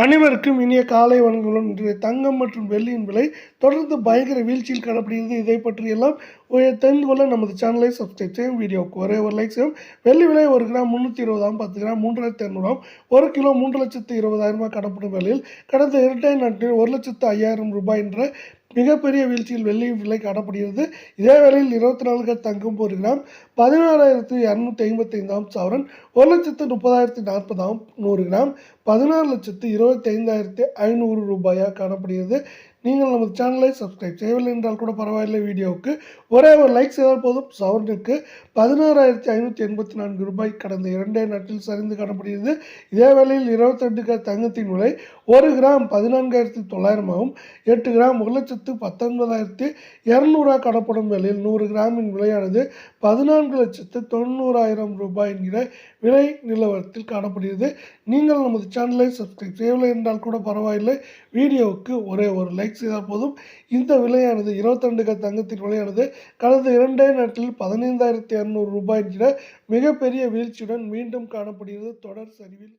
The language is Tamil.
அனைவருக்கும் இனிய காலை வணக்கங்களுடன் இன்றைய தங்கம் மற்றும் வெள்ளியின் விலை தொடர்ந்து பயங்கர வீழ்ச்சியில் காணப்படுகிறது. இதை பற்றியெல்லாம் தெரிந்து கொள்ள நமது சேனலை சப்ஸ்கிரைப் செய்யும். வீடியோவுக்கு ஒரே ஒரு லைக் செய்யும். வெள்ளி விலை 1 கிராம் 320, 10 கிராம் 3200, 1 கிலோ 3,20,000 காணப்படும் வேளையில் கடந்த 2 நாட்களில் 1,05,000 ரூபாய் என்ற மிகப்பெரிய வீழ்ச்சியில் வெள்ளி விலை காணப்படுகிறது. இதே வேளையில் 24 கேரட் தங்கம் 1 கிராம் 16,255 சவரன் 1,30,040, 100 கிராம் 16,25,500 ரூபாயாக காணப்படுகிறது. நீங்கள் நமது சேனலை சப்ஸ்கிரைப் செய்யவில்லை என்றால் கூட பரவாயில்லை, வீடியோவுக்கு ஒரே ஒரு லைக் செய்தால் போதும். சவரனுக்கு 16,584 ரூபாய் கடந்த 2 நாட்களில் சரிந்து காணப்படுகிறது. இதே வேளையில் 22 கேரட் தங்கத்தின் விலை 1 கிராம் 14,900ஆகவும் 8 கிராம் 1,19,200 காணப்படும் வேளையில் 100 கிராமின் விலையானது 14,90,000 ரூபாய் என்கிற விலை நிலவரத்தில் காணப்படுகிறது. நீங்கள் நமது சேனலை சப்ஸ்கிரைப் செய்யவில்லை என்றால் கூட பரவாயில்லை, வீடியோவுக்கு ஒரே ஒரு லைக் செய்தால் போதும். இந்த விலையானது 22 கேரட் தங்கத்தின் விலையானது கடந்த 2 நாட்களில் 15,200 ரூபாய் என்கிற மிகப்பெரிய வீழ்ச்சியுடன் மீண்டும் காணப்படுகிறது தொடர் சரிவில்.